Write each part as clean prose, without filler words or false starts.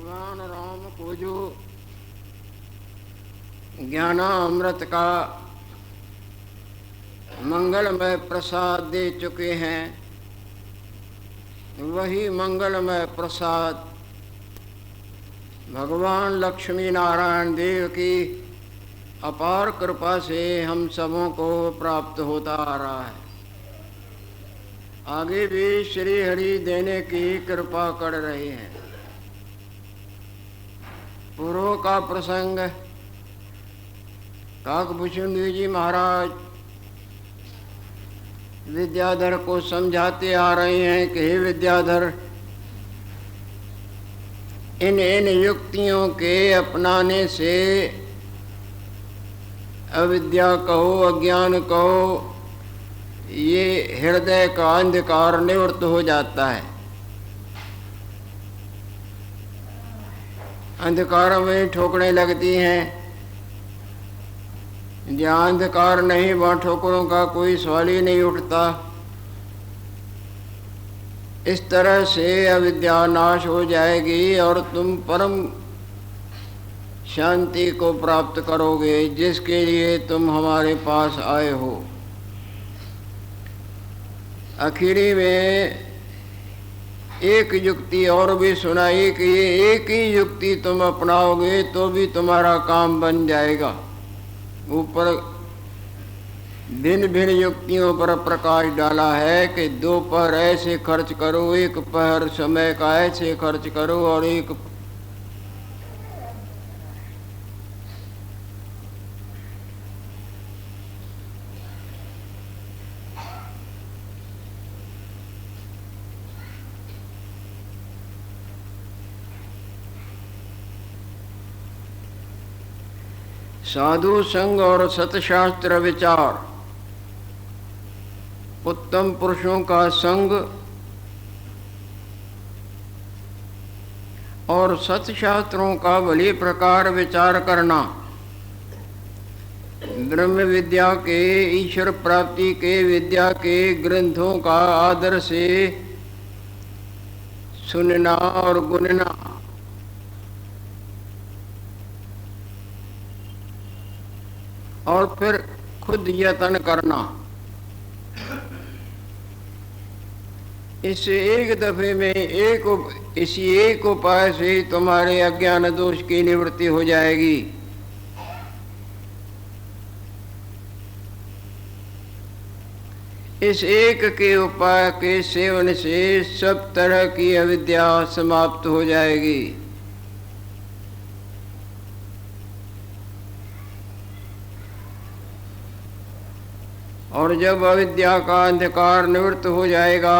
भगवान राम को जो ज्ञानामृत का मंगलमय प्रसाद दे चुके हैं, वही मंगलमय प्रसाद भगवान लक्ष्मी नारायण देव की अपार कृपा से हम सबों को प्राप्त होता आ रहा है। आगे भी श्री हरि देने की कृपा कर रहे हैं। पूर्व का प्रसंग काकभूषण जी महाराज विद्याधर को समझाते आ रहे हैं कि हे विद्याधर, इन युक्तियों के अपनाने से अविद्या कहो, अज्ञान कहो, ये हृदय का अंधकार निवृत्त हो जाता है। अंधकार में ठोकरें लगती हैं, जहाँ अंधकार नहीं वहाँ ठोकरों का कोई सवाल ही नहीं उठता। इस तरह से अविद्या नाश हो जाएगी और तुम परम शांति को प्राप्त करोगे, जिसके लिए तुम हमारे पास आए हो। आखिरी में एक युक्ति और भी सुनाई कि ये एक ही युक्ति तुम अपनाओगे तो भी तुम्हारा काम बन जाएगा। ऊपर भिन्न भिन्न युक्तियों पर प्रकाश डाला है कि 2 पहर ऐसे खर्च करो, 1 पहर समय का ऐसे खर्च करो और 1 साधु संग और सतशास्त्र विचार, उत्तम पुरुषों का संग और सतशास्त्रों का भली प्रकार विचार करना, ब्रह्म विद्या के, ईश्वर प्राप्ति के विद्या के ग्रंथों का आदर से सुनना और गुनना, और फिर खुद यत्न करना। इस एक दफे में इसी एक उपाय से तुम्हारे अज्ञान दोष की निवृत्ति हो जाएगी। इस एक के उपाय के सेवन से सब तरह की अविद्या समाप्त हो जाएगी। और जब अविद्या का अंधकार निवृत्त हो जाएगा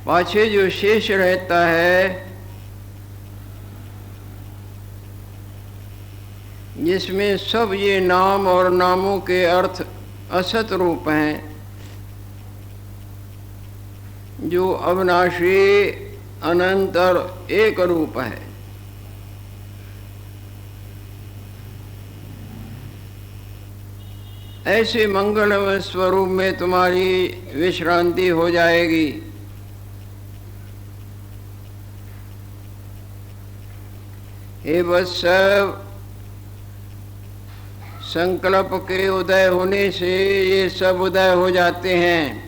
पाछे जो शेष रहता है, जिसमें सब ये नाम और नामों के अर्थ असत रूप हैं, जो अविनाशी अनंत और एक रूप है, ऐसे मंगलमय स्वरूप में तुम्हारी विश्रांति हो जाएगी। हे बस, संकल्प के उदय होने से ये सब उदय हो जाते हैं।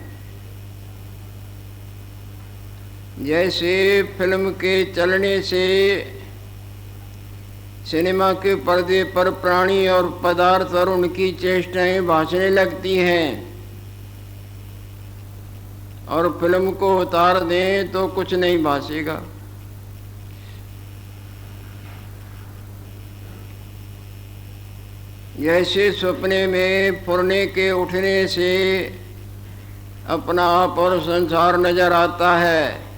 जैसे फिल्म के चलने से सिनेमा के पर्दे पर प्राणी और पदार्थ और उनकी चेष्टाएं भासने लगती हैं, और फिल्म को उतार दें तो कुछ नहीं भासेगा। जैसे सपने में फुरने के उठने से अपना आप और संसार नजर आता है,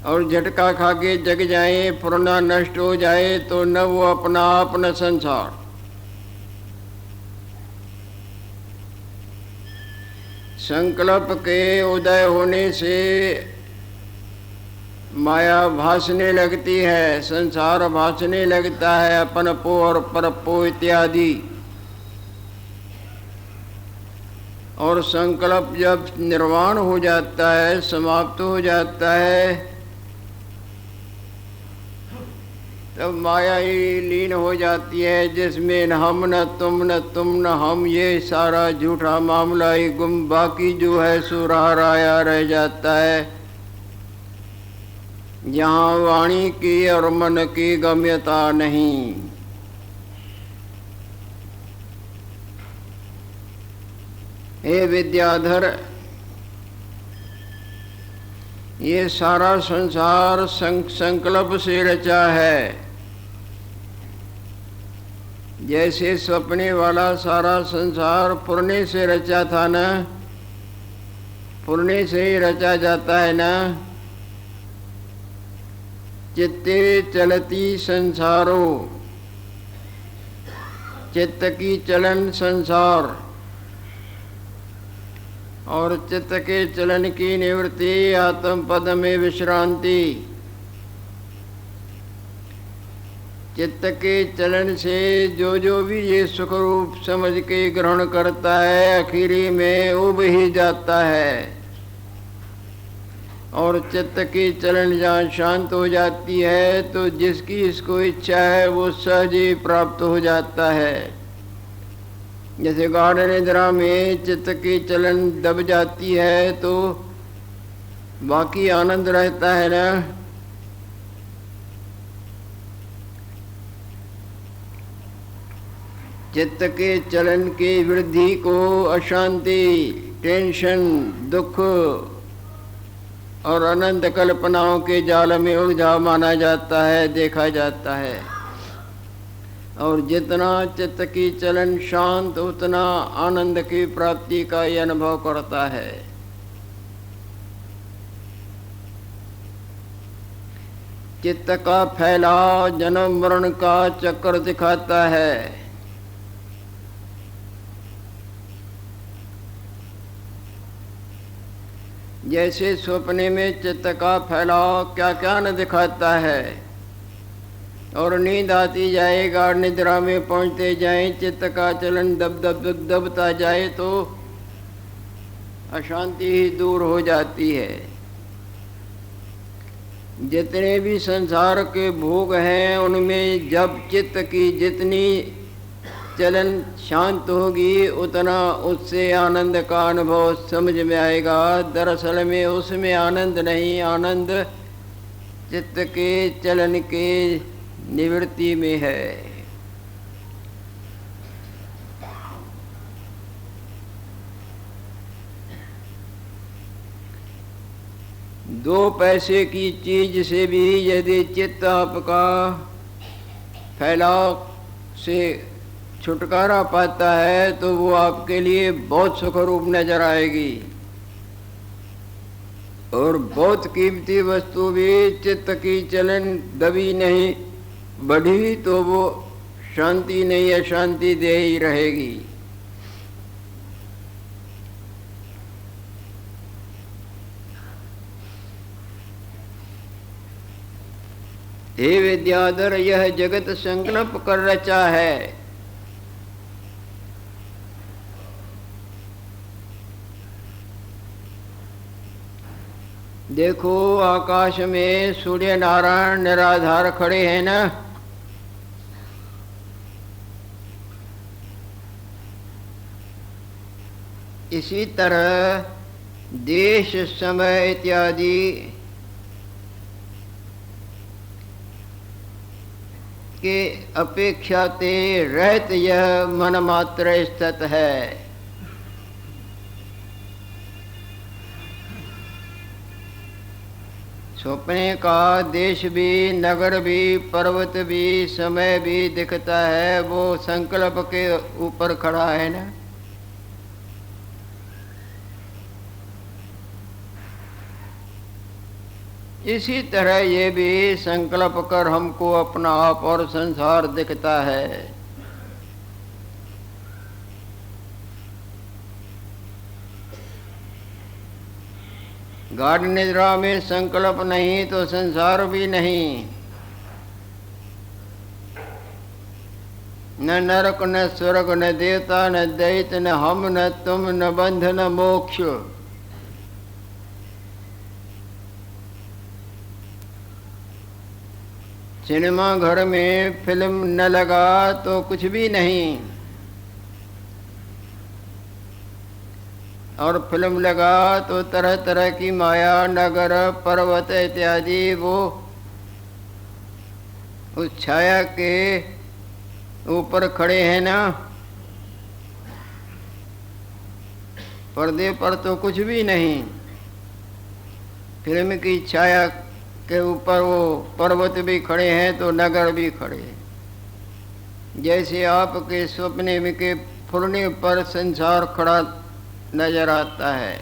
और झटका खा के जग जाए, फुरना नष्ट हो जाए तो न वो अपना आप न संसार। संकल्प के उदय होने से माया भासने लगती है, संसार भासने लगता है, अपनपो और परपो इत्यादि। और संकल्प जब निर्वाण हो जाता है, समाप्त हो जाता है, तब माया ही लीन हो जाती है, जिसमें न हम न तुम न तुम न हम, ये सारा झूठा मामला ही गुम, बाकी जो है सो राया रह जाता है। जहाँ वाणी की और मन की गम्यता नहीं। हे विद्याधर, ये सारा संसार संकल्प से रचा है। जैसे सपने वाला सारा संसार पुरने से रचा था ना, पुरने से ही रचा जाता है ना। चित्ते चलती संसारो, चित्त की चलन संसार, और चित्त के चलन की निवृत्ति आत्म पद में विश्रांति। चित्त के चलन से जो भी ये सुख रूप समझ के ग्रहण करता है, आखिरी में उब ही जाता है। और चित्त की चलन जहाँ शांत हो जाती है, तो जिसकी इसको इच्छा है वो सहज ही प्राप्त हो जाता है। जैसे गाढ़ निद्रा में चित्त की चलन दब जाती है, तो बाकी आनंद रहता है ना। चित्त के चलन की वृद्धि को अशांति, टेंशन, दुख और अनंत कल्पनाओं के जाल में उलझा माना जाता है, देखा जाता है। और जितना चित्त की चलन शांत, उतना आनंद की प्राप्ति का ये अनुभव करता है। चित्त का फैलाव जन्म मरण का चक्कर दिखाता है। जैसे सपने में चित्त का फैलाव क्या क्या न दिखाता है, और नींद आती जाए, गाढ़ निद्रा में पहुंचते जाए, चित्त का चलन दब दब दब दबता जाए, तो अशांति ही दूर हो जाती है। जितने भी संसार के भोग हैं, उनमें जब चित्त की जितनी चलन शांत होगी, उतना उससे आनंद का अनुभव समझ में आएगा। दरअसल में उसमें आनंद नहीं, आनंद चित्त के चलन के निवृत्ति में है। दो पैसे की चीज से भी यदि चित्त आपका फैलाव से छुटकारा पाता है, तो वो आपके लिए बहुत सुखरूप नजर आएगी। और बहुत कीमती वस्तु भी चित्त की चलन दबी नहीं, बढ़ी तो वो शांति नहीं, अशांति दे ही रहेगी। हे विद्याधर, यह जगत संकल्प कर रचा है। देखो आकाश में सूर्य नारायण निराधार खड़े हैं ना। इसी तरह देश, समय इत्यादि के अपेक्षाते रहत यह मन मात्र स्थित है। सपने का देश भी, नगर भी, पर्वत भी, समय भी दिखता है, वो संकल्प के ऊपर खड़ा है ना। इसी तरह ये भी संकल्प कर हमको अपना आप और संसार दिखता है। गाढ़ निद्रा में संकल्प नहीं तो संसार भी नहीं, न नरक न स्वर्ग न देवता न दैत्य न हम न तुम न बंध न मोक्ष। सिनेमा घर में फिल्म न लगा तो कुछ भी नहीं, और फिल्म लगा तो तरह तरह की माया नगर पर्वत इत्यादि वो उस छाया के ऊपर खड़े हैं ना। पर्दे पर तो कुछ भी नहीं, फिल्म की छाया के ऊपर वो पर्वत भी खड़े हैं तो नगर भी खड़े हैं। जैसे आपके सपने में के फुरने पर संसार खड़ा नजर आता है,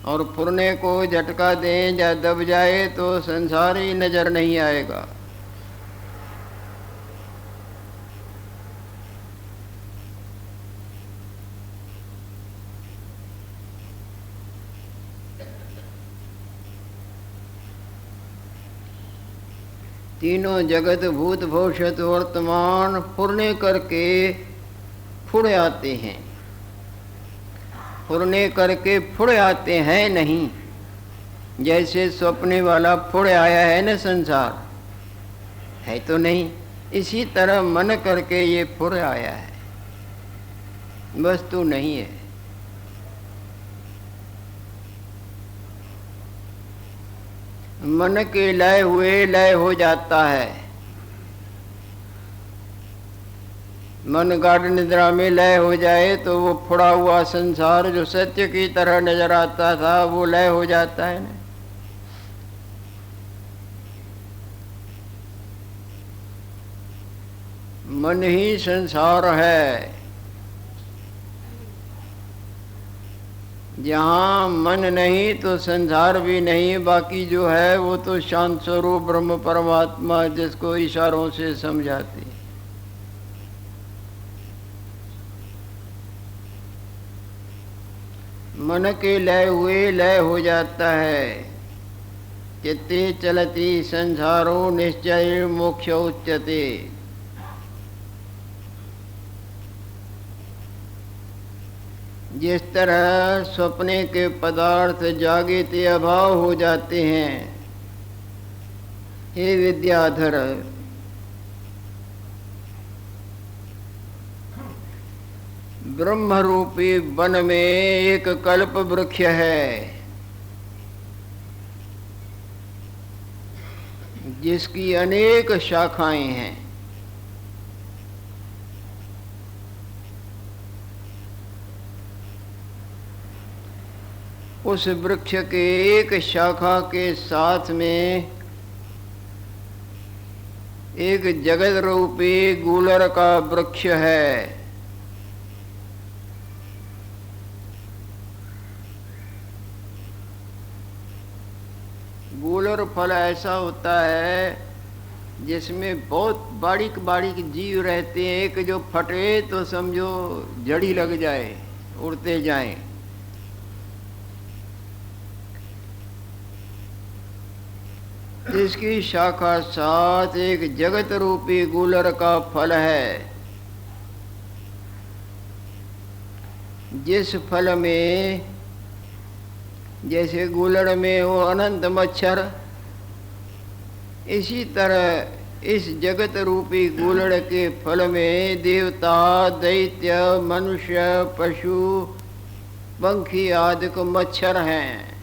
और फुरने को झटका दें या दब जाए तो संसार ही नजर नहीं आएगा। तीनों जगत भूत भविष्यत वर्तमान फुरने करके फुड़ आते हैं, फुरने करके फुड़ आते हैं नहीं। जैसे सपने वाला फुड़ आया है न संसार, है तो नहीं, इसी तरह मन करके ये फुड़ आया है, वस्तु नहीं है। मन के लय हुए लय हो जाता है। मन गाढ़ निद्रा में लय हो जाए तो वो फुड़ा हुआ संसार जो सत्य की तरह नजर आता था वो लय हो जाता है ना। मन ही संसार है। जहाँ मन नहीं तो संसार भी नहीं, बाकी जो है वो तो शांत स्वरूप ब्रह्म परमात्मा जिसको इशारों से समझाते। मन के लय हुए लय हो जाता है। चित्ते चलती संसारो निश्चय मोक्ष उच्यते। जिस तरह सपने के पदार्थ जागे ते अभाव हो जाते हैं, हे विद्याधर, ब्रह्म रूपी वन में एक कल्प वृक्ष है जिसकी अनेक शाखाएं हैं। उस वृक्ष के एक शाखा के साथ में एक जगत रूपी गूलर का वृक्ष है। गूलर फल ऐसा होता है जिसमें बहुत बारीक बारीक जीव रहते हैं। एक जो फटे तो समझो जड़ी लग जाए, उड़ते जाएं। इसकी शाखा साथ एक जगत रूपी गूलर का फल है, जिस फल में जैसे गूलर में वो अनंत मच्छर, इसी तरह इस जगत रूपी गूलर के फल में देवता दैत्य मनुष्य पशु पंखी आदि को मच्छर हैं।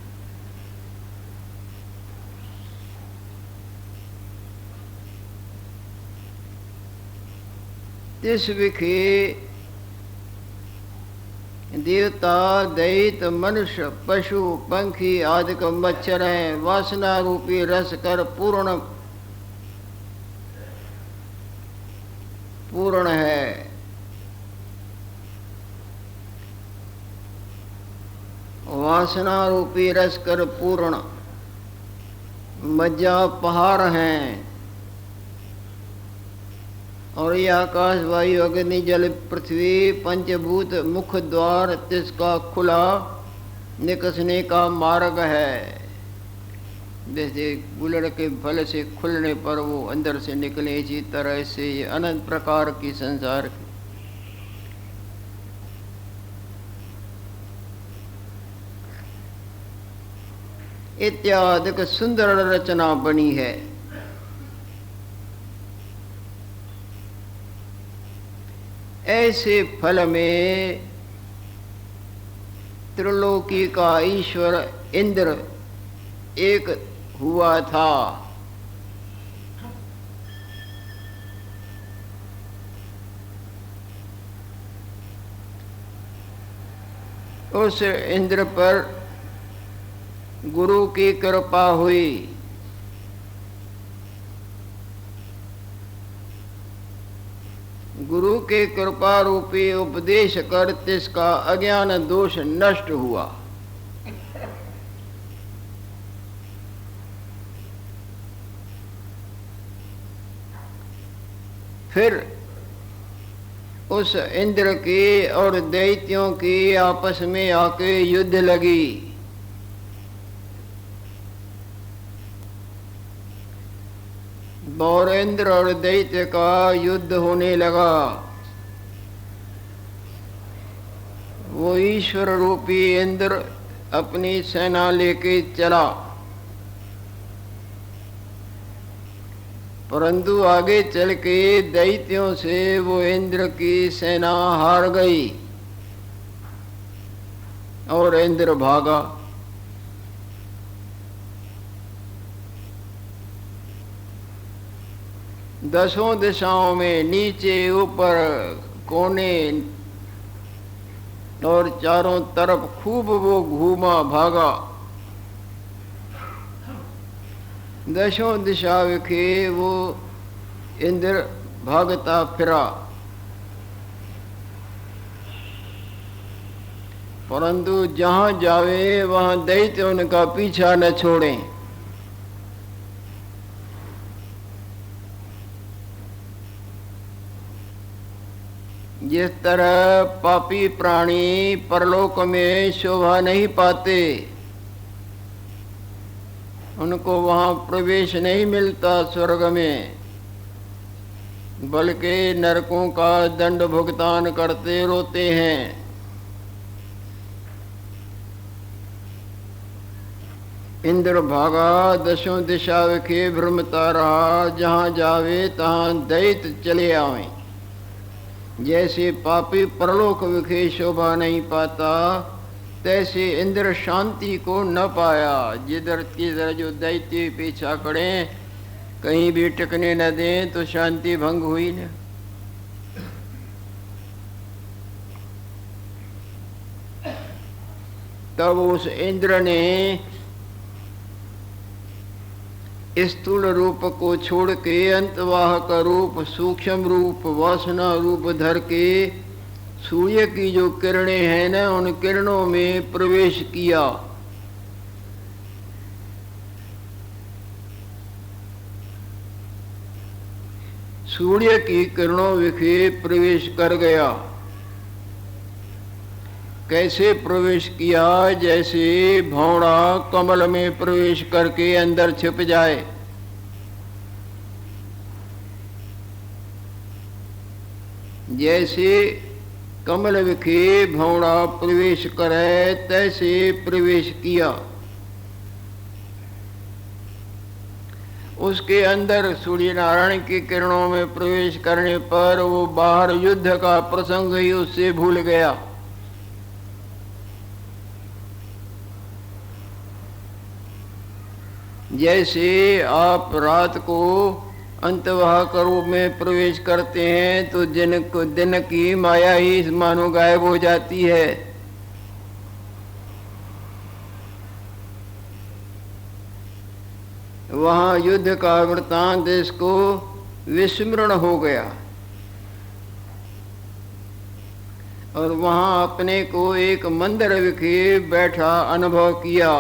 इस विखे देवता दैत्य मनुष्य पशु पंखी आदि को मच्छर हैं। वासना रूपी रस कर पूर्ण है। वासना रूपी रस कर पूर्ण मज्जा पहाड़ हैं। और ये आकाश वायु अग्नि जल पृथ्वी पंचभूत मुख द्वार तिसका खुला निकसने का मार्ग है। जैसे गुलड़ के फल से खुलने पर वो अंदर से निकले, इसी तरह से ये अनंत प्रकार की संसार की इत्यादि सुंदर रचना बनी है। ऐसे फल में त्रिलोकी का ईश्वर इंद्र एक हुआ था। उस इंद्र पर गुरु की कृपा हुई। गुरु के कृपा रूपी उपदेश कर तिसका अज्ञान दोष नष्ट हुआ। फिर उस इंद्र की और दैत्यों की आपस में आके युद्ध लगी। और इंद्र और दैत्य का युद्ध होने लगा। वो ईश्वर रूपी इंद्र अपनी सेना लेके चला, परंतु आगे चल के दैत्यों से वो इंद्र की सेना हार गई और इंद्र भागा। दसों दिशाओं में, नीचे ऊपर कोने और चारों तरफ खूब वो घूमा भागा। दसों दिशा विखे वो इंद्र भागता फिरा, परंतु जहां जावे वहां दैत्य उनका पीछा न छोड़ें। जिस तरह पापी प्राणी परलोक में शोभा नहीं पाते, उनको वहां प्रवेश नहीं मिलता स्वर्ग में, बल्कि नरकों का दंड भुगतान करते रोते हैं। इंद्र भागा, दसों दिशा विखे भ्रमता रहा, जहां जावे तहां दैत्य चले आवे। जैसे पापी परलोक विखे शोभा नहीं पाता, तैसे इंद्र शांति को न पाया। जिधर किधर जो दैत्य पीछा करें, कहीं भी टिकने न दें, तो शांति भंग हुई न। तब उस इंद्र ने स्थूल रूप को छोड़ के अंतवाहक रूप, सूक्ष्म रूप, वासना रूप धर के सूर्य की जो किरणें हैं ना, उन किरणों में प्रवेश किया। सूर्य की किरणों विखे प्रवेश कर गया। कैसे प्रवेश किया? जैसे भौरा कमल में प्रवेश करके अंदर छिप जाए। जैसे कमल विखे भौरा प्रवेश करे, तैसे प्रवेश किया। उसके अंदर सूर्य नारायण की किरणों में प्रवेश करने पर वो बाहर युद्ध का प्रसंग ही उससे भूल गया। जैसे आप रात को अंतवाहक रूप में प्रवेश करते हैं तो दिन की माया ही मानो गायब हो जाती है। वहां युद्ध का वृत्तांत इसको विस्मरण हो गया और वहां अपने को एक मंदिर विखे बैठा अनुभव किया।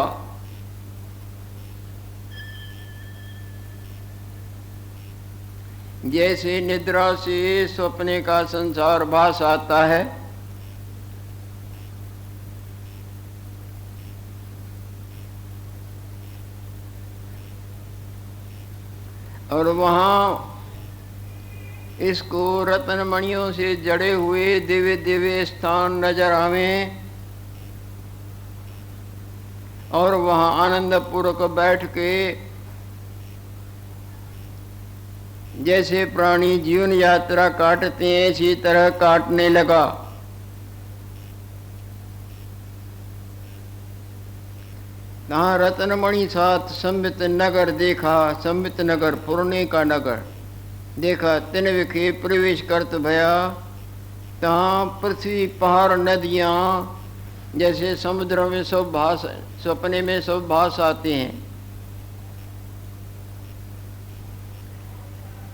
जैसे निद्रा से सपने का संसार भास आता है, और वहाँ इसको रत्न मणियों से जड़े हुए दिव्य दिव्य स्थान नजर आवें और वहाँ आनंद पूर्वक बैठ के जैसे प्राणी जीवन यात्रा काटते हैं इसी तरह काटने लगा। यहाँ रत्नमणि साथ संबित नगर देखा, संबित नगर पुरने का नगर देखा। तिन विखे प्रवेश करत भया, तहाँ पृथ्वी पहाड़ नदियाँ जैसे समुद्र में सब भास, सपने में सब भास आते हैं,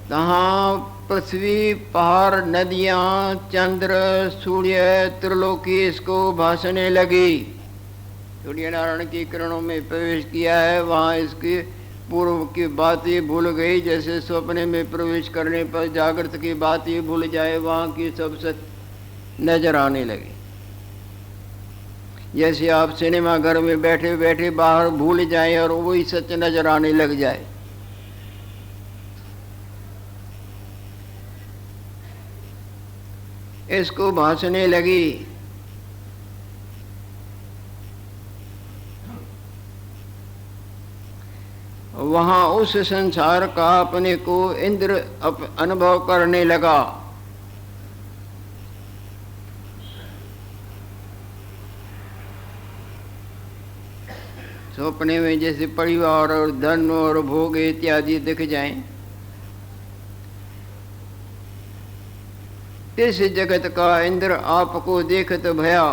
तहाँ पृथ्वी पहाड़ नदियाँ चंद्र सूर्य त्रिलोकी इसको भासने लगी। सूर्य नारायण की किरणों में प्रवेश किया है, वहाँ इसकी पूर्व की बात ये भूल गई। जैसे सपने में प्रवेश करने पर जागृत की बात ये भूल जाए, वहाँ की सब सच नजर आने लगी। जैसे आप सिनेमा घर में बैठे बैठे बाहर भूल जाएं और वही सच नजर आने लग जाए। इसको भासने लगी। वहाँ उस संसार का अपने को इंद्र अनुभव करने लगा। सपने में जैसे परिवार और धन और भोग इत्यादि दिख जाएं, इस जगत का इंद्र आपको देखत भया।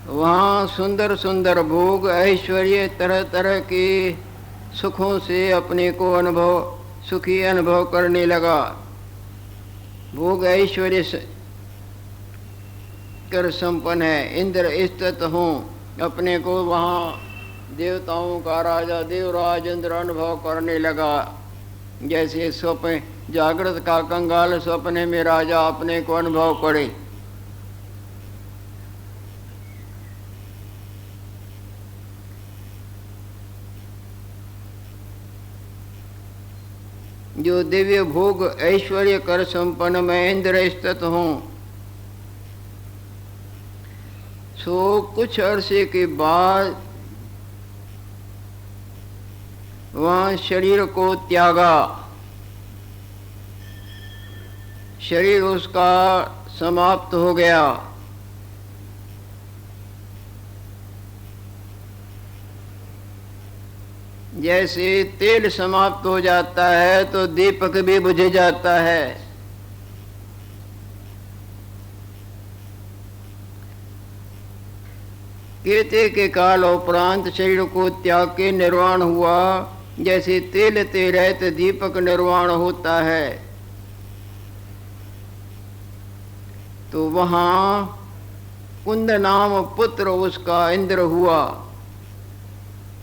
वहाँ सुंदर सुंदर भोग ऐश्वर्य तरह तरह के सुखों से अपने को सुखी अनुभव करने लगा। भोग ऐश्वर्य कर संपन्न है, इंद्र स्थित हूँ। अपने को वहाँ देवताओं का राजा देवराज इंद्र अनुभव करने लगा। जैसे स्वप्न जागृत का कंगाल सपने में राजा अपने को अनुभव करे। जो दिव्य भोग ऐश्वर्य कर संपन्न मैं इंद्र स्थित हूँ, सो कुछ अरसे के बाद वहाँ शरीर को त्यागा। शरीर उसका समाप्त हो गया। जैसे तेल समाप्त हो जाता है तो दीपक भी बुझ जाता है। कहते के काल उपरांत शरीर को त्याग के निर्वाण हुआ। जैसे तेल ते रहते दीपक निर्वाण होता है, तो वहाँ कुंद नाम पुत्र उसका इंद्र हुआ।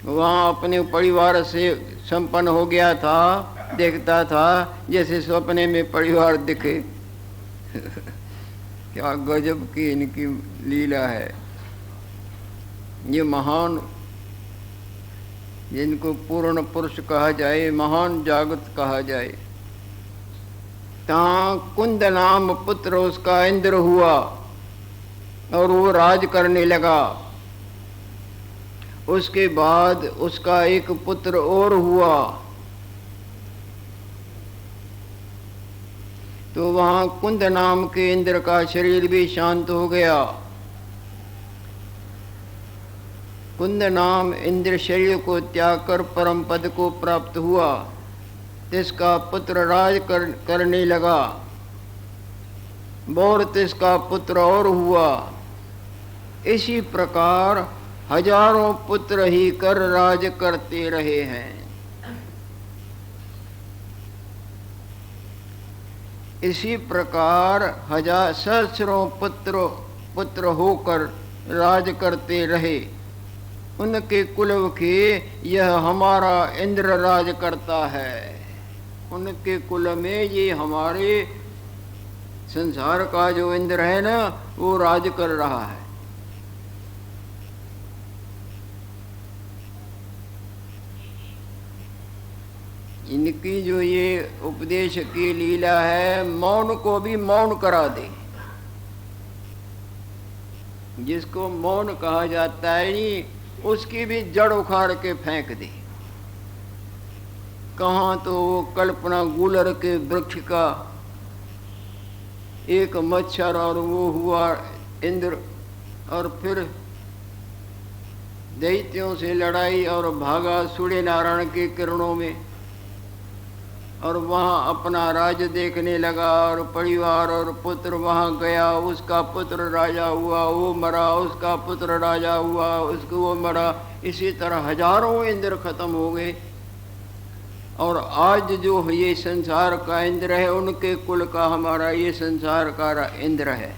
वहाँ अपने परिवार से संपन्न हो गया था। देखता था जैसे सपने में परिवार दिखे। क्या गजब की इनकी लीला है। ये महान, जिनको पूर्ण पुरुष कहा जाए, महान जागृत कहा जाए। तहाँ कुंद नाम पुत्र उसका इंद्र हुआ और वो राज करने लगा। उसके बाद उसका एक पुत्र और हुआ, तो वहाँ कुंद नाम के इंद्र का शरीर भी शांत हो गया। कुंद नाम इंद्र शरीर को त्याग कर परम पद को प्राप्त हुआ। तिसका पुत्र राज करने लगा। और तिसका पुत्र और हुआ। इसी प्रकार हजारों पुत्र ही कर राज करते रहे हैं। इसी प्रकार हजार सहस्रों पुत्र होकर राज करते रहे। उनके कुल के यह हमारा इंद्र राज करता है। उनके कुल में ये हमारे संसार का जो इंद्र है ना, वो राज कर रहा है। इनकी जो ये उपदेश की लीला है, मौन को भी मौन करा दे। जिसको मौन कहा जाता है नहीं, उसकी भी जड़ उखाड़ के फेंक दे। कहाँ तो वो कल्पना गुलर के वृक्ष का एक मच्छर और वो हुआ इंद्र, और फिर दैत्यों से लड़ाई और भागा सूर्य नारायण के किरणों में, और वहाँ अपना राज देखने लगा, और परिवार और पुत्र वहाँ गया, उसका पुत्र राजा हुआ, वो मरा, उसका पुत्र राजा हुआ, उसको वो मरा। इसी तरह हजारों इंद्र खत्म हो गए। और आज जो ये संसार का इंद्र है, उनके कुल का हमारा ये संसार का इंद्र है।